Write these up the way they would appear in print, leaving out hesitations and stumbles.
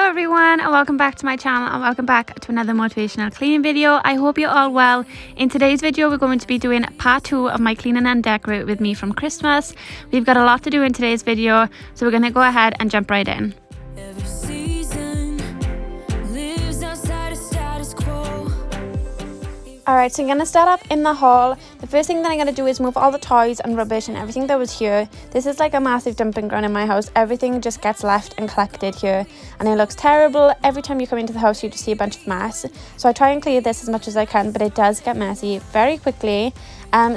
Hello everyone and welcome back to my channel and welcome back to another motivational cleaning video. I hope you're all well. In today's video we're going to be doing part 2 of my clean and decorate with me from Christmas. We've got a lot to do in today's video, so we're going to go ahead and jump right in. Alright, so I'm going to start up in the hall. The first thing that I'm going to do is move all the toys and rubbish and everything that was here. This is like a massive dumping ground in my house. Everything just gets left and collected here and it looks terrible. Every time you come into the house you just see a bunch of mess. So I try and clear this as much as I can, but it does get messy very quickly.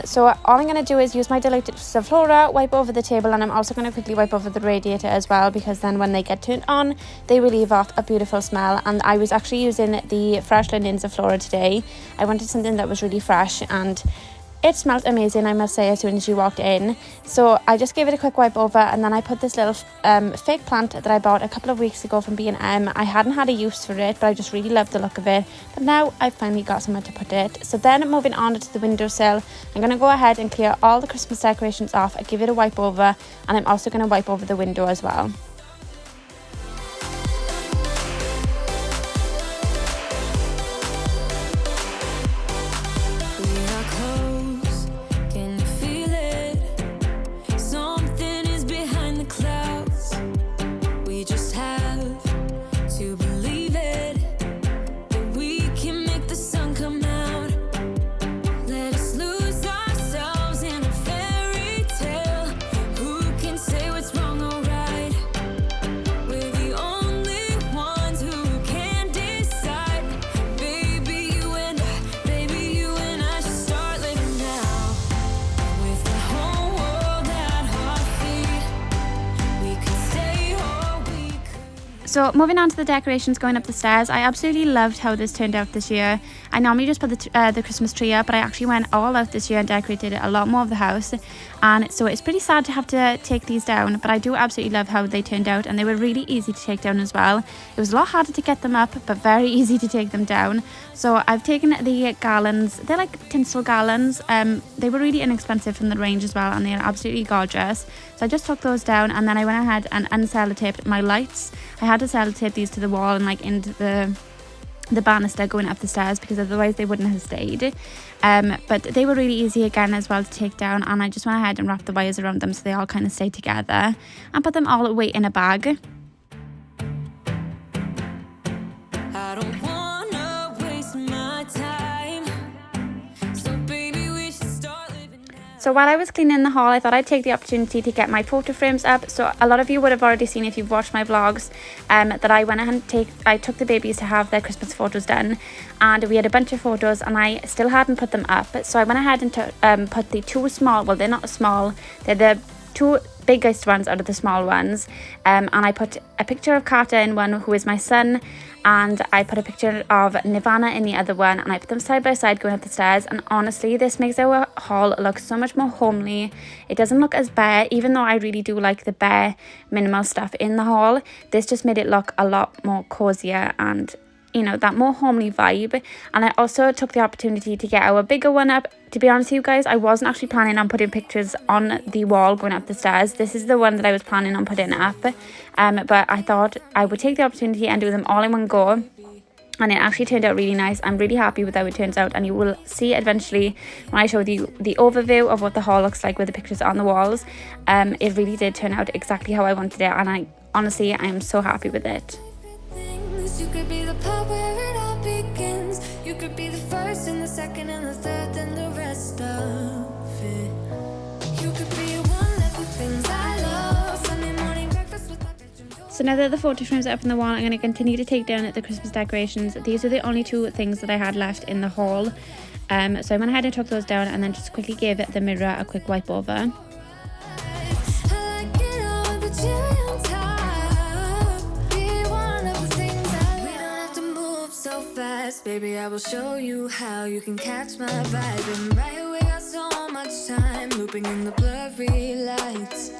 So all I'm going to do is use my diluted Sephora, wipe over the table, and I'm also going to quickly wipe over the radiator as well, because then when they get turned on they will leave off a beautiful smell. And I was actually using the fresh linen Sephora today. I wanted something that was really fresh and it smelled amazing, I must say, as soon as you walked in. So I just gave it a quick wipe over, and then I put this little fake plant that I bought a couple of weeks ago from B&M. I hadn't had a use for it, but I just really loved the look of it. But now I've finally got somewhere to put it. So then moving on to the windowsill, I'm going to go ahead and clear all the Christmas decorations off. I give it a wipe over, and I'm also going to wipe over the window as well. So moving on to the decorations going up the stairs, I absolutely loved how this turned out this year. I normally just put the Christmas tree up, but I actually went all out this year and decorated a lot more of the house. And so it's pretty sad to have to take these down, but I do absolutely love how they turned out, and they were really easy to take down as well. It was a lot harder to get them up, but very easy to take them down. So I've taken the garlands. They're like tinsel garlands. They were really inexpensive from the range as well, and they're absolutely gorgeous. So I just took those down, and then I went ahead and unsellotaped my lights. I had to sellotape these to the wall and like into the banister going up the stairs, because otherwise they wouldn't have stayed. But they were really easy again as well to take down, and I just went ahead and wrapped the wires around them so they all kind of stay together, and put them all away in a bag. I don't wanna waste my time, so baby we should start living now. So while I was cleaning the hall, I thought I'd take the opportunity to get my photo frames up. So a lot of you would have already seen, if you've watched my vlogs, that I went ahead and I took the babies to have their Christmas photos done, and we had a bunch of photos and I still hadn't put them up. So I went ahead and put the two small, well, they're not small, they're the two biggest ones out of the small ones, and I put a picture of Carter in one, who is my son, and I put a picture of Nirvana in the other one, and I put them side by side going up the stairs. And honestly, this makes our hall look so much more homely. It doesn't look as bare, even though I really do like the bare minimal stuff in the hall. This just made it look a lot more cozier and, you know, that more homely vibe. And I also took the opportunity to get our bigger one up. To be honest with you guys, I wasn't actually planning on putting pictures on the wall going up the stairs. This is the one that I was planning on putting up, but I thought I would take the opportunity and do them all in one go, and it actually turned out really nice. I'm really happy with how it turns out, and you will see eventually when I show you the overview of what the hall looks like with the pictures on the walls. It really did turn out exactly how I wanted it, and I am so happy with it. You could be the part where it all begins. You could be the first and the second and the third and the rest of it. You could be one of the things I love. Sunday morning breakfast with my bedroom door. So now that the photo frames are up on the wall, I'm going to continue to take down the Christmas decorations. These are the only two things that I had left in the hall. So I went ahead and took those down, and then just quickly gave the mirror a quick wipe over. Baby, I will show you how you can catch my vibe. And right here we got so much time, looping in the blurry lights.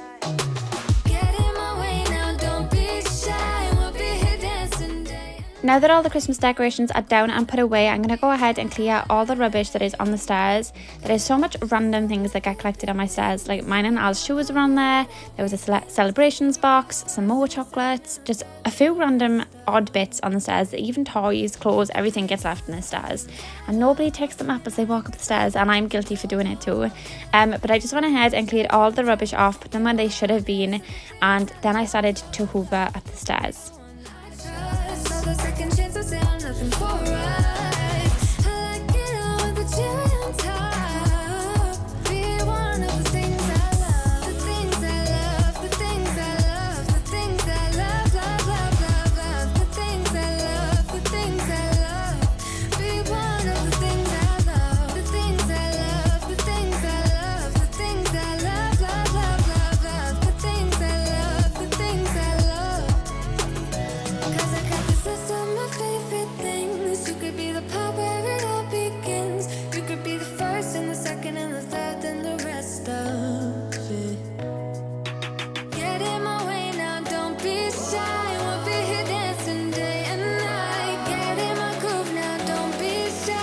Get in my way now, don't be shy. We'll be here dancing day. Now that all the Christmas decorations are down and put away, I'm going to go ahead and clear all the rubbish that is on the stairs. There is so much random things that get collected on my stairs, like mine and Al's shoes are on there. There was a celebrations box, some more chocolates, just a few random odd bits on the stairs. Even toys, clothes, everything gets left in the stairs. And nobody takes them up as they walk up the stairs, and I'm guilty for doing it too. But I just went ahead and cleared all the rubbish off, put them where they should have been, and then I started to hoover at the stairs. Second chance, I say I'm nothing for right. I like it all with the cherry on top. Be one of the things I love, the things I love, the things I love, the things I love, love, love, love, love, the things I love, the things I love. Be one of the things I love, the things I love, the things I love, the things I love, love, love, love, love, the things I love, the things I love. 'Cause I got this list of my favorite things. You could be the part where it all begins. You could be the first and the second and the third and the rest of it. Get in my way now, don't be shy. We'll be here dancing day and night. Get in my groove now, don't be shy.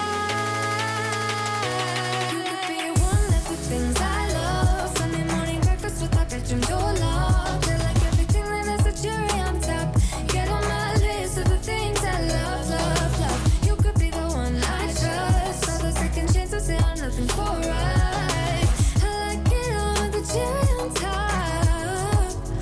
You could be one of the things I love. Sunday morning breakfast with my bedroom door locked. I like everything that has a cherry on top. Get on my list of the things I love, love, love. You could be the one I trust. All the second chances say I'm nothing for right. I like it all with the cherry on top.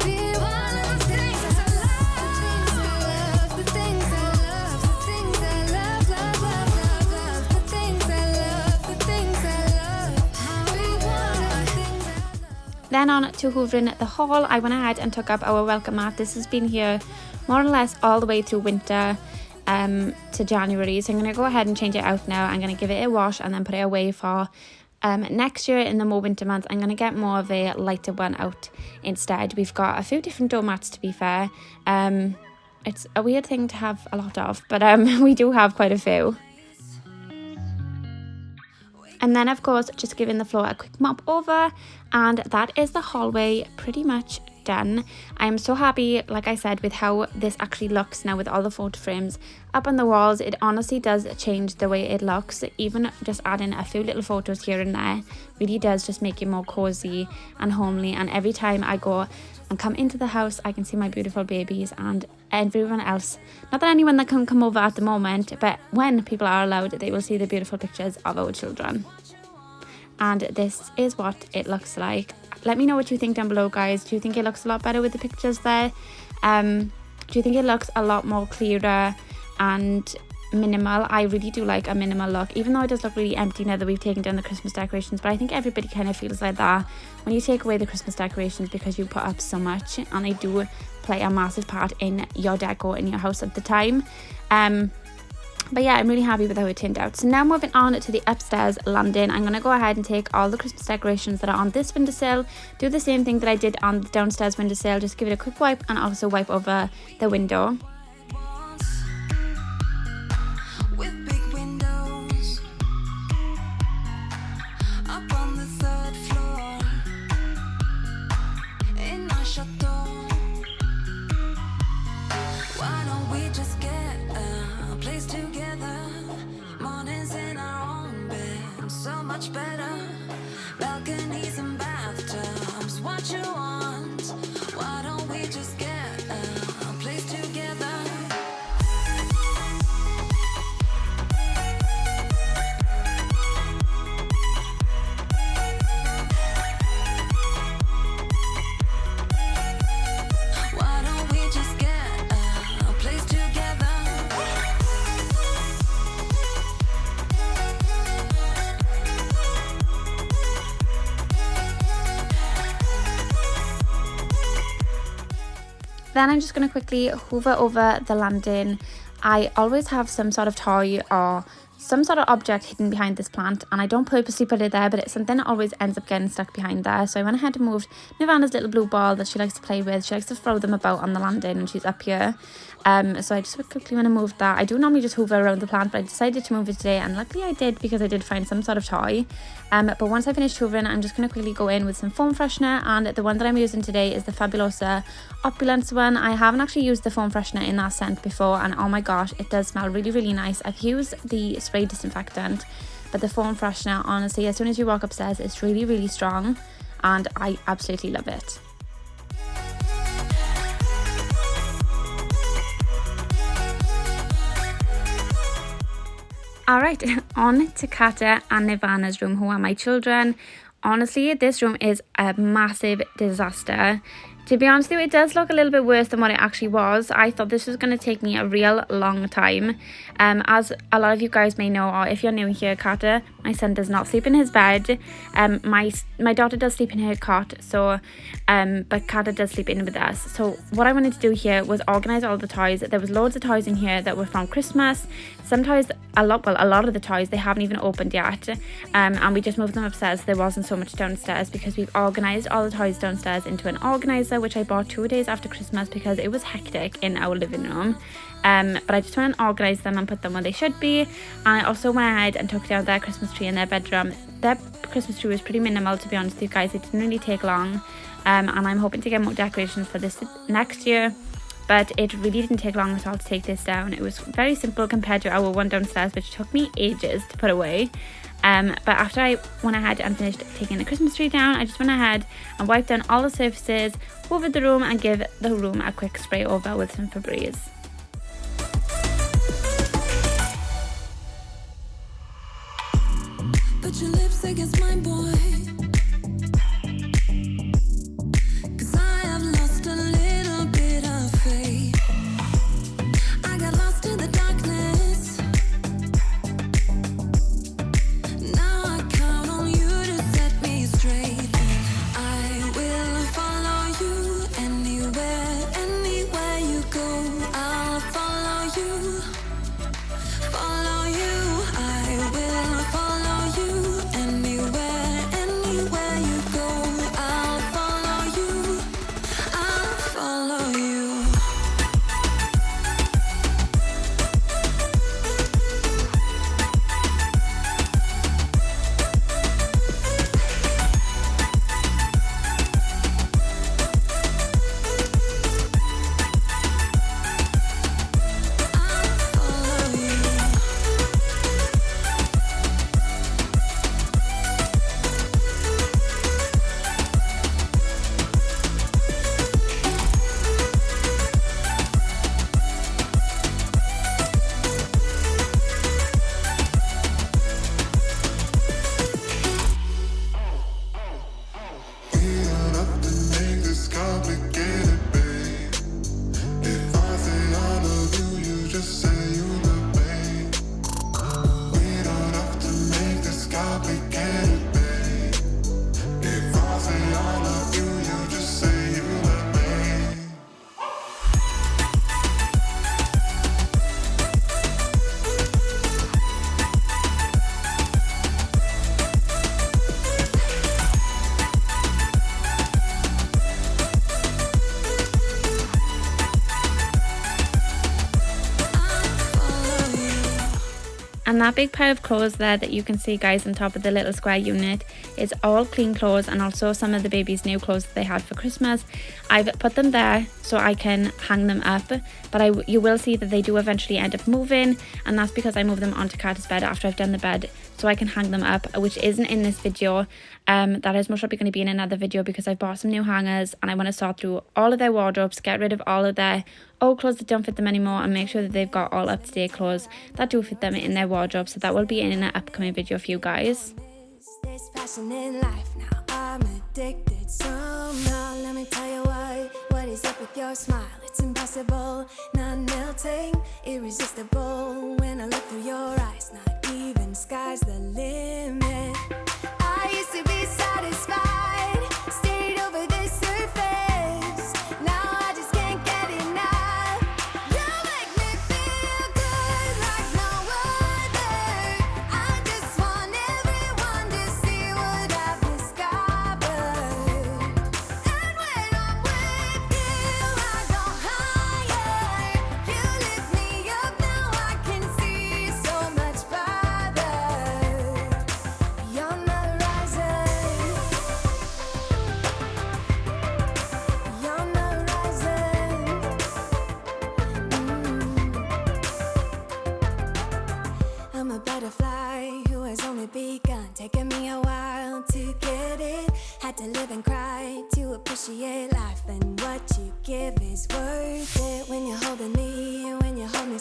Be one of the things I love, the things I love, the things I love, the things I love, love, love, love, love, the things I love, the things I love. Be one of the things I love. Then on to hoovering the hall, I went ahead and took up our welcome mat. This has been here more or less all the way through winter to January, so I'm going to go ahead and change it out now. I'm going to give it a wash and then put it away for next year. In the more winter months, I'm going to get more of a lighter one out instead. We've got a few different doormats, to be fair. It's a weird thing to have a lot of, but we do have quite a few. And then, of course, just giving the floor a quick mop over, and that is the hallway pretty much done. I'm so happy, like I said, with how this actually looks now with all the photo frames up on the walls. It honestly does change the way it looks. Even just adding a few little photos here and there really does just make it more cozy and homely. And every time I go and come into the house, I can see my beautiful babies and everyone else. Not that anyone that can come over at the moment, but when people are allowed, they will see the beautiful pictures of our children. And this is what it looks like. Let me know what you think down below, guys. Do you think it looks a lot better with the pictures there? Do you think it looks a lot more clearer and minimal? I really do like a minimal look, even though it does look really empty now that we've taken down the Christmas decorations. But I think everybody kind of feels like that when you take away the Christmas decorations, because you put up so much and they do play a massive part in your decor in your house at the time. But yeah, I'm really happy with how it turned out. So now moving on to the upstairs landing, I'm going to go ahead and take all the Christmas decorations that are on this windowsill, do the same thing that I did on the downstairs windowsill, just give it a quick wipe and also wipe over the window. With big windows up on the third floor in my chateau. Why don't we just get a place together? Mornings in our own bed, so much better. Balconies and bathtubs, what you want? Why don't we just get a place together? Why don't we just get a place together? Then I'm just going to quickly hoover over the landing. I always have some sort of toy or some sort of object hidden behind this plant, and I don't purposely put it there, but it's something that always ends up getting stuck behind there. So I went ahead and moved Nirvana's little blue ball that she likes to play with. She likes to throw them about on the landing when she's up here. So I just quickly went and moved that. I do normally just hoover around the plant, but I decided to move it today, and luckily I did, because I did find some sort of toy. But once I finished hoovering, I'm just going to quickly go in with some foam freshener, and the one that I'm using today is the Fabulosa Opulence one. I haven't actually used the foam freshener in that scent before, and oh my gosh, it does smell really, really nice. I've used the spray disinfectant, but the foam freshener, honestly, as soon as you walk upstairs, it's really, really strong, and I absolutely love it. Alright, on to Kata and Nirvana's room, who are my children. Honestly, this room is a massive disaster. To be honest with you, it does look a little bit worse than what it actually was. I thought this was going to take me a real long time. As a lot of you guys may know, or if you're new here, Kata, my son does not sleep in his bed. My daughter does sleep in her cot, so but Kata does sleep in with us. So what I wanted to do here was organise all the toys. There was loads of toys in here that were from Christmas. Some toys, a lot of the toys, they haven't even opened yet. And we just moved them upstairs. There wasn't so much downstairs because we've organised all the toys downstairs into an organiser, which I bought 2 days after Christmas because it was hectic in our living room. But I just went and organised them and put them where they should be. And I also went ahead and took down their Christmas tree in their bedroom. Their Christmas tree was pretty minimal, to be honest with you guys. It didn't really take long. And I'm hoping to get more decorations for this next year. But it really didn't take long at all to take this down. It was very simple compared to our one downstairs, which took me ages to put away. But after I went ahead and finished taking the Christmas tree down, I just went ahead and wiped down all the surfaces, hoovered the room, and give the room a quick spray over with some Febreze. Put your lips against my boy, 'cause I have lost a little bit of faith. I got lost in the darkness. Now I count on you to set me straight. I will follow you anywhere you go. I'll follow you. I will follow you anywhere you go. I'll follow you. And that big pile of clothes there that you can see, guys, on top of the little square unit is all clean clothes, and also some of the baby's new clothes that they had for Christmas. I've put them there so I can hang them up, but you will see that they do eventually end up moving, and that's because I moved them onto Carter's bed after I've done the bed, so I can hang them up, which isn't in this video. That is most probably going to be in another video because I bought some new hangers and I want to sort through all of their wardrobes, get rid of all of their old clothes that don't fit them anymore, and make sure that they've got all up-to-date clothes that do fit them in their wardrobe. So that will be in an upcoming video for you guys. This passion in life now, I'm addicted somehow. Let me tell you why. What is up with your smile? It's impossible, not melting, irresistible. When I look through your eyes, not even sky's the limit. I used to be satisfied, stayed over the surface. Now I just can't get enough. You make me feel good like no other.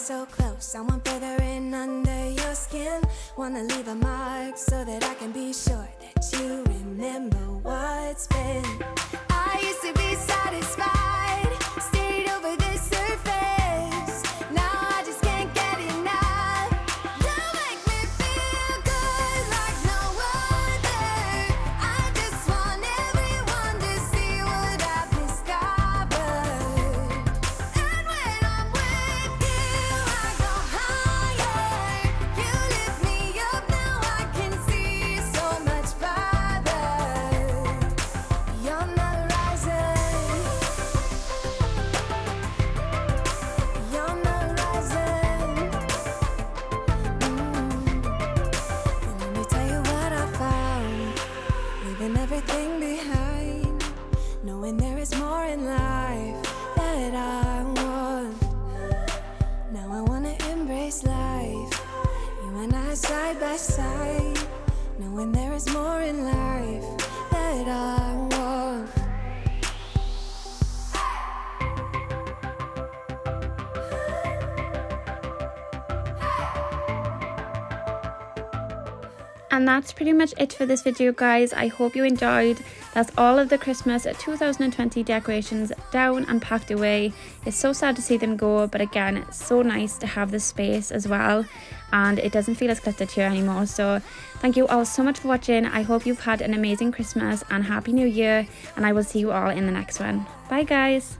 so close. I want further in under your skin. Wanna leave a mark so that I can be sure that you remember what's been. I used to be satisfied, stayed over the surface. Now I just can't get enough. You make me feel good like no other. I just want everyone to see what I've discovered. And when I'm with you, I go higher. You lift me up, now I can see so much farther. You're not rising. You're not rising. And let me tell you what I found. Leaving everything behind, knowing there is more in life that I want. Now I wanna embrace life, you and I side by side, knowing there is more in life that I want. And that's pretty much it for this video, guys. I hope you enjoyed. That's all of the Christmas 2020 decorations down and packed away. It's so sad to see them go, but again, it's so nice to have the space as well, and it doesn't feel as cluttered here anymore. So thank you all so much for watching. I hope you've had an amazing Christmas and Happy New Year, and I will see you all in the next one. Bye guys.